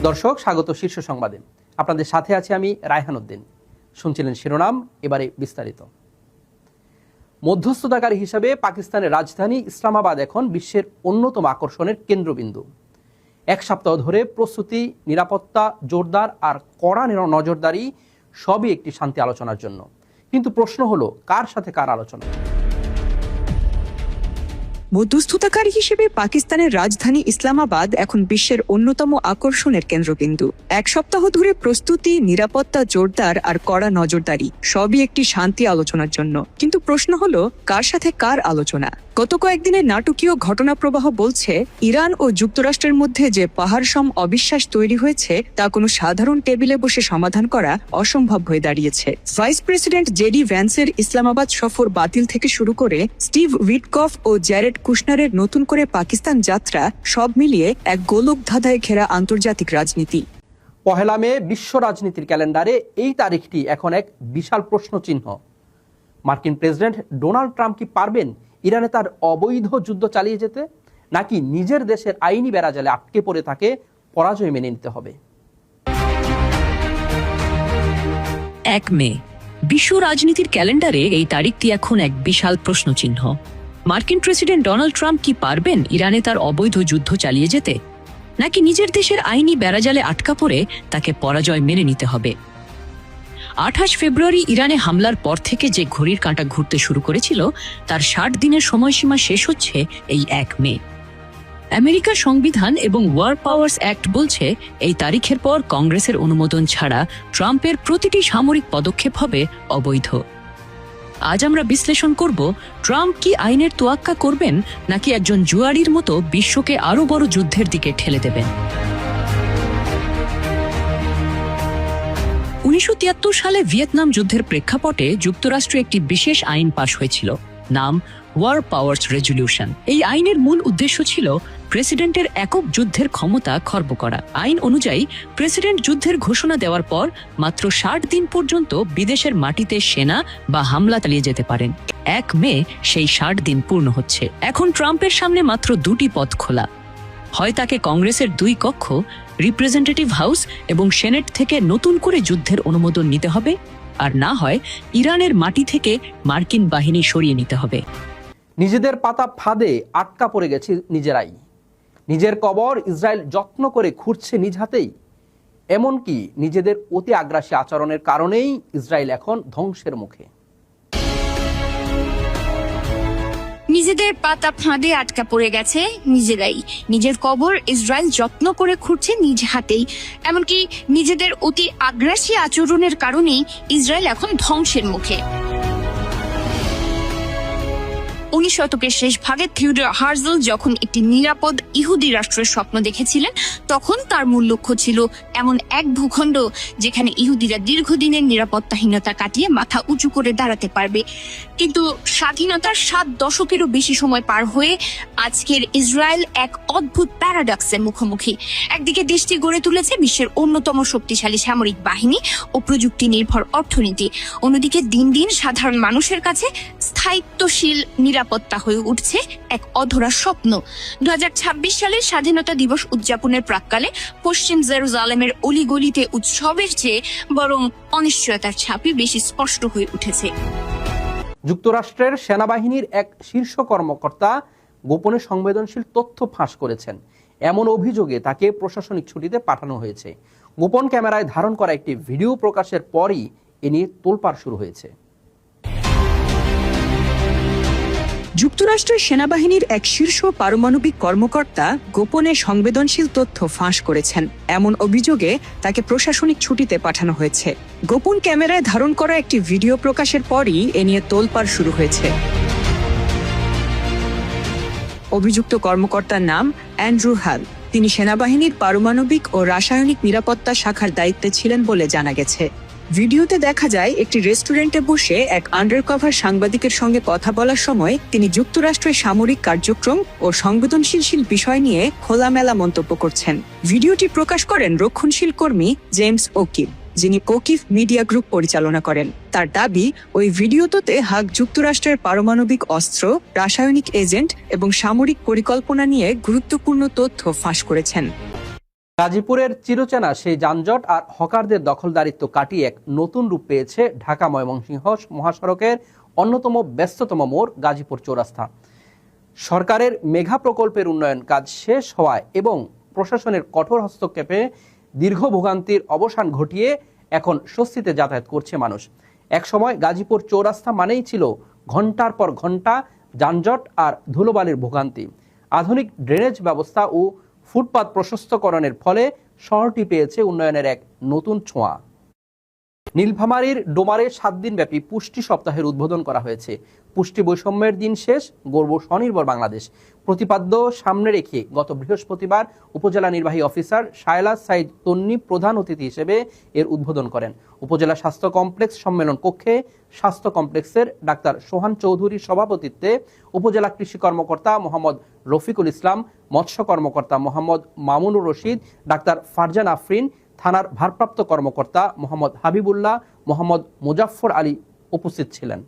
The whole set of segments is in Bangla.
দর্শক, স্বাগত শীর্ষ সংবাদে। আপনাদের সাথে আছি আমি রায়হান উদ্দিন। শুনছিলেন শিরোনাম, এবারে বিস্তারিত। মধ্যস্থতাকারী হিসেবে পাকিস্তানের রাজধানী ইসলামাবাদ এখন বিশ্বের অন্যতম আকর্ষণের কেন্দ্রবিন্দু। এক সপ্তাহ ধরে প্রস্তুতি, নিরাপত্তা জোরদার আর কড়া নজরদারি সবই একটি শান্তি আলোচনার জন্য। কিন্তু প্রশ্ন হলো, কার সাথে কার আলোচনা? মধ্যস্থতাকারী হিসেবে পাকিস্তানের রাজধানী ইসলামাবাদ এখন বিশ্বের অন্যতম আকর্ষণের কেন্দ্রবিন্দু। এক সপ্তাহ ধরে প্রস্তুতি, নিরাপত্তা জোরদার আর কড়া নজরদারি সবই একটি শান্তি আলোচনার জন্য। কিন্তু প্রশ্ন হলো, কার সাথে কার আলোচনা? গত কয়েকদিনের নাটকীয় ঘটনা প্রবাহ বলছে, ইরান ও যুক্তরাষ্ট্রের মধ্যে যে পাহাড়সম অবিশ্বাস তৈরি হয়েছে তা কোনো সাধারণ টেবিলে বসে সমাধান করা অসম্ভব হয়ে দাঁড়িয়েছে। ভাইস প্রেসিডেন্ট জেডি ভ্যান্সের ইসলামাবাদ সফর বাতিল থেকে শুরু করে স্টিভ উইটকফ ও জ্যারেড কুশনারের নতুন করে পাকিস্তান যাত্রা, সব মিলিয়ে এক গোলকধাঁধায় ঘেরা আন্তর্জাতিক রাজনীতি। পহেলা মে বিশ্ব রাজনীতির ক্যালেন্ডারে এই তারিখটি এখন এক বিশাল প্রশ্নচিহ্ন। মার্কিন প্রেসিডেন্ট ডোনাল্ড ট্রাম্প কি পারবেন ইরানে তার অবৈধ যুদ্ধ চালিয়ে যেতে, নাকি নিজের দেশের আইনি বেড়াজালে আটকে পড়ে তাকে পরাজয় মেনে নিতে হবে? 1 মে বিশ্ব রাজনীতির ক্যালেন্ডারে এই তারিখটি এখন এক বিশাল প্রশ্নচিহ্ন। মার্কিন প্রেসিডেন্ট ডোনাল্ড ট্রাম্প কি পারবেন ইরানে তার অবৈধ যুদ্ধ চালিয়ে যেতে, নাকি নিজের দেশের আইনি বেড়াজালে আটকা পড়ে তাকে পরাজয় মেনে নিতে হবে? 28 ফেব্রুয়ারি ইরানে হামলার পর থেকে যে ঘড়ির কাঁটা ঘুরতে শুরু করেছিল, তার 60 দিনের সময়সীমা শেষ হচ্ছে এই 1 মে। আমেরিকার সংবিধান এবং ওয়ার পাওয়ার্স অ্যাক্ট বলছে, এই তারিখের পর কংগ্রেসের অনুমোদন ছাড়া ট্রাম্পের প্রতিটি সামরিক পদক্ষেপ হবে অবৈধ। আজ আমরা বিশ্লেষণ করব, ট্রাম্প কি আইনের তোয়াক্কা করবেন, নাকি একজন জুয়ারির মতো বিশ্বকে আরো বড় যুদ্ধের দিকে ঠেলে দেবেন। 1973 সালে ভিয়েতনাম যুদ্ধের প্রেক্ষাপটে যুক্তরাষ্ট্রে একটি বিশেষ আইন পাশ হয়েছিল, নাম ওয়ার পাওয়ার্স রেজলিউশন। এই আইনের মূল উদ্দেশ্য ছিল প্রেসিডেন্টের একক যুদ্ধের ক্ষমতা খর্ব করা। আইন অনুযায়ী প্রেসিডেন্ট যুদ্ধের ঘোষণা দেওয়ার পর মাত্র 60 দিন পর্যন্ত বিদেশের মাটিতে সেনা বা হামলা চালিয়ে যেতে পারেন। 1 মে সেই 60 দিন পূর্ণ হচ্ছে। এখন ট্রাম্পের সামনে মাত্র দুটি পথ খোলা। হয় তাকে কংগ্রেসের 2 কক্ষ, রিপ্রেজেন্টেটিভ হাউস এবং সেনেট থেকে নতুন করে যুদ্ধের অনুমোদন নিতে হবে, আর না হয় ইরানের মাটি থেকে মার্কিন বাহিনী সরিয়ে নিতে হবে। নিজেদের পাতা ফাঁদে আটকা পড়ে গেছে নিজেরাই। নিজের কবর ইসরায়েল যত্ন করে খুঁড়ছে নিজ হাতেই। এমনকি নিজেদের অতি আগ্রাসী আচরণের কারণেই ইসরায়েল এখন ধ্বংসের মুখে। নিজেদের পাতা ফাঁদে আটকা পড়ে গেছে নিজেরাই। নিজের কবর ইসরায়েল যত্ন করে খুঁড়ছে নিজ হাতেই। এমনকি নিজেদের অতি আগ্রাসী আচরণের কারণেই ইসরায়েল এখন ধ্বংসের মুখে। 19 শতকের শেষ ভাগে থিওডর হার্জল যখন একটি নিরাপদ ইহুদি রাষ্ট্রের স্বপ্ন দেখেছিলেন, তখন তার মূল লক্ষ্য ছিল এমন এক ভূখণ্ড যেখানে ইহুদিরা দীর্ঘদিনের নিরাপত্তাহীনতা কাটিয়ে মাথা উঁচু করে দাঁড়াতে পারবে। কিন্তু স্বাধীনতার 7 দশকেরও বেশি সময় পার হয়ে আজকের ইসরায়েল এক অদ্ভুত প্যারাডক্সের মুখোমুখি। একদিকে দেশটি গড়ে তুলেছে বিশ্বের অন্যতম শক্তিশালী সামরিক বাহিনী ও প্রযুক্তি নির্ভর অর্থনীতি, অন্যদিকে দিন দিন সাধারণ মানুষের কাছে স্থায়িত্বশীল নিরাপত্তা হয়ে উঠছে এক অধরা স্বপ্ন। 2026 সালের স্বাধীনতা দিবস উদযাপনের প্রাক্কালে পশ্চিম জেরুজালেমের অলিগলিতে উৎসবের চেয়ে বরং অনিশ্চয়তার ছাপই বেশি স্পষ্ট হয়ে উঠেছে। যুক্তরাষ্ট্রের সেনাবাহিনীর এক শীর্ষ কর্মকর্তা গোপনে সংবেদনশীল তথ্য ফাঁস করেছেন। এমন অভিযোগে তাকে প্রশাসনিক ছুটিতে পাঠানো হয়েছে। গোপন ক্যামেরায় ধারণ করা একটি ভিডিও প্রকাশের পরই এ নিয়ে তোলপাড় শুরু হয়েছে। যুক্তরাষ্ট্রের সেনাবাহিনীর এক শীর্ষ পারমাণবিক কর্মকর্তা গোপনে সংবেদনশীল তথ্য ফাঁস করেছেন। এমন অভিযোগে তাকে প্রশাসনিক ছুটিতে পাঠানো হয়েছে। গোপন ক্যামেরায় ধারণ করা একটি ভিডিও প্রকাশের পরই এ নিয়ে তোলপাড় শুরু হয়েছে। অভিযুক্ত কর্মকর্তার নাম অ্যান্ড্রু হাল। তিনি সেনাবাহিনীর পারমাণবিক ও রাসায়নিক নিরাপত্তা শাখার দায়িত্বে ছিলেন বলে জানা গেছে। ভিডিওতে দেখা যায় একটি রেস্টুরেন্টে বসে এক আন্ডারকভার সাংবাদিকের সঙ্গে কথা বলার সময় তিনি যুক্তরাষ্ট্রের সামরিক কার্যক্রম ও সংবেদনশীল বিষয় নিয়ে খোলামেলা মন্তব্য করছেন। ভিডিওটি প্রকাশ করেন রক্ষণশীল কর্মী জেমস ওকিফ, যিনি ওকিফ মিডিয়া গ্রুপ পরিচালনা করেন। তার দাবি, ওই ভিডিওতে হাক যুক্তরাষ্ট্রের পারমাণবিক অস্ত্র, রাসায়নিক এজেন্ট এবং সামরিক পরিকল্পনা নিয়ে গুরুত্বপূর্ণ তথ্য ফাঁস করেছেন। গাজীপুরের চিরচেনা সেই যানজট আর হকারদের দখলদারিত্ব কাটিয়ে এক নতুন রূপ পেয়েছে ঢাকা ময়মনসিংহ মহাসড়কের অন্যতম ব্যস্ততম মোড় গাজীপুর চৌরাস্তা। সরকারের মেগা প্রকল্পের উন্নয়ন কাজ শেষ হওয়ায় এবং প্রশাসনের কঠোর হস্তক্ষেপে দীর্ঘ ভোগান্তির অবসান ঘটিয়ে এখন স্বস্তিতে যাতায়াত করছে মানুষ। একসময় গাজীপুর চৌরাস্তা মানেই ছিল ঘন্টার পর ঘন্টা যানজট আর ধুলোবালির ভোগান্তি। আধুনিক ড্রেনেজ ব্যবস্থা ও ফুটপাত প্রশস্তকরণের ফলে শহরটি পেয়েছে উন্নয়নের এক নতুন ছোঁয়া। নীলফামারীর ডোমারে 7 দিনব্যাপী পুষ্টি সপ্তাহের উদ্বোধন করা হয়েছে। পুষ্টি বৈষম্যের দিন শেষ, গর্ব স্বনির্ভর বাংলাদেশ প্রতিপাদ্য সামনে রেখে গত বৃহস্পতিবার উপজেলা নির্বাহী অফিসার শায়লা সাইদ তন্নি প্রধান অতিথি হিসেবে এর উদ্বোধন করেন। উপজেলা স্বাস্থ্য কমপ্লেক্স সম্মেলন কক্ষে স্বাস্থ্য কমপ্লেক্সের ডাক্তার সোহান চৌধুরীর সভাপতিত্বে উপজেলা কৃষি কর্মকর্তা মোহাম্মদ রফিকুল ইসলাম, মৎস্য কর্মকর্তা মোহাম্মদ মামুনুর রশিদ, ডাক্তার ফারজান আফরিন, থানার ভারপ্রাপ্ত কর্মকর্তা মোহাম্মদ হাবিবুল্লাহ, মোহাম্মদ মুজাফফর আলী উপস্থিত ছিলেন।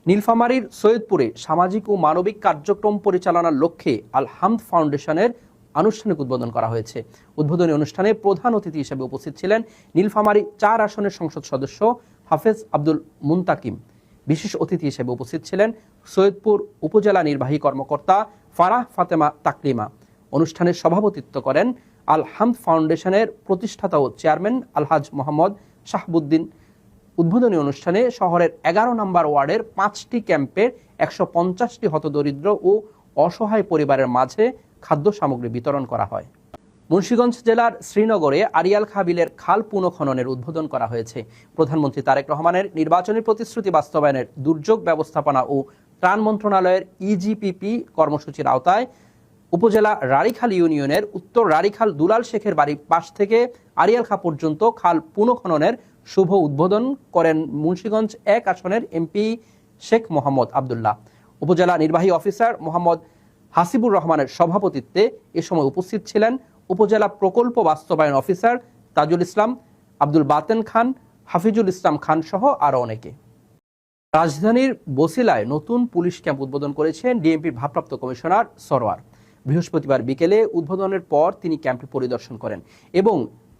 নীলফামারীর সৈয়দপুরে সামাজিক ও মানবিক কার্যক্রম পরিচালনার লক্ষ্যে আল হামদ ফাউন্ডেশনের আনুষ্ঠানিক উদ্বোধন করা হয়েছে। উদ্বোধনী অনুষ্ঠানে প্রধান অতিথি হিসেবে উপস্থিত ছিলেন নীলফামারী 4 আসনের সংসদ সদস্য হাফেজ আব্দুল মুন্তাকিম। বিশেষ অতিথি হিসেবে উপস্থিত ছিলেন সৈয়দপুর উপজেলা নির্বাহী কর্মকর্তা ফারাহ ফাতেমা তাকলিমা। অনুষ্ঠানে সভাপতিত্ব করেন আল হামদ ফাউন্ডেশনের প্রতিষ্ঠাতা ও চেয়ারম্যান আলহাজ মোহাম্মদ শাহাবুদ্দিন। উদ্বোধনী অনুষ্ঠানে শহরের 11 নম্বর ওয়ার্ডের 5টি ক্যাম্পের 150টি হতদরিদ্র ও অসহায় পরিবারের মাঝে খাদ্য সামগ্রী বিতরণ করা হয়। মুন্সিগঞ্জ জেলার শ্রীনগরে আরিয়াল খাঁ বিলের খাল পুনঃখননের উদ্বোধন করা হয়েছে। প্রধানমন্ত্রী তারেক রহমানের নির্বাচনী প্রতিশ্রুতি বাস্তবায়নের দুর্যোগ ব্যবস্থাপনা ও ত্রাণ মন্ত্রণালয়ের ইজিপিপি কর্মসূচির আওতায় উপজেলা রাড়িখাল ইউনিয়নের উত্তর রাড়িখাল দুলাল শেখের বাড়ির পাশ থেকে আরিয়াল খাঁ পর্যন্ত খাল পুনঃখননের শুভ উদ্বোধন করেন মুন্সিগঞ্জ 1 আসনের এমপি শেখ মোহাম্মদ আবদুল্লাহ। উপজেলা নির্বাহী অফিসার মোহাম্মদ হাসিবুর রহমানের সভাপতিত্বে এ সময় উপস্থিত ছিলেন উপজেলা প্রকল্প বাস্তবায়ন অফিসার তাজুল ইসলাম, আব্দুল বাতেন খান, হাফিজুল ইসলাম খান সহ আরও অনেকে। রাজধানীর বসিলায় নতুন পুলিশ ক্যাম্প উদ্বোধন করেছেন ডিএমপির ভারপ্রাপ্ত কমিশনার সরওয়ার। বৃহস্পতিবার বিকেলে উদ্বোধনের পর তিনি ক্যাম্পটি পরিদর্শন করেন এবং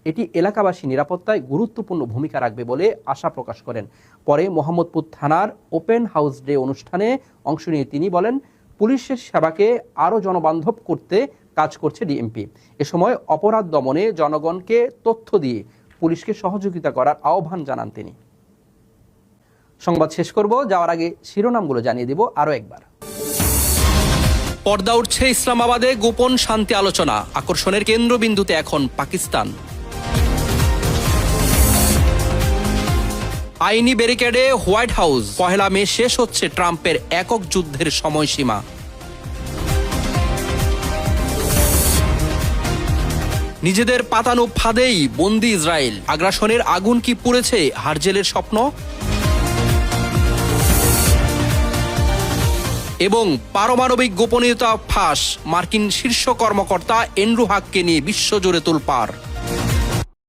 এটি এলাকাবাসী নিরাপত্তায় গুরুত্বপূর্ণ ভূমিকা রাখবে বলে আশা প্রকাশ করেন। পরে মোহাম্মদপুর থানার ওপেন হাউস ডে অনুষ্ঠানে অংশ নিয়ে তিনি বলেন, পুলিশের সেবাকে আরও জনবান্ধব করতে কাজ করছে ডিএমপি। এ সময় অপরাধ দমনে জনগণকে তথ্য দিয়ে পুলিশকে সহযোগিতা করার আহ্বান জানান তিনি। সংবাদ শেষ করব, যাওয়ার আগে শিরোনামগুলো জানিয়ে দিব আরও একবার। পর্দা উঠছে ইসলামাবাদে গোপন শান্তি আলোচনা, আকর্ষণের কেন্দ্রবিন্দুতে এখন পাকিস্তান। আইনি ব্যারিকেডে হোয়াইট হাউস, 1 মে শেষ হচ্ছে ট্রাম্পের একক যুদ্ধের সময়সীমা। নিজেদের পাতানো ফাঁদেই বন্দি ইসরায়েল, আগ্রাসনের আগুন কি পুড়েছে হারজেলের স্বপ্ন? এবং পারমাণবিক গোপনীয়তা ফাঁস, মার্কিন শীর্ষ কর্মকর্তা এন্ড্রু হাককে নিয়ে বিশ্বজুড়ে তোলপাড়।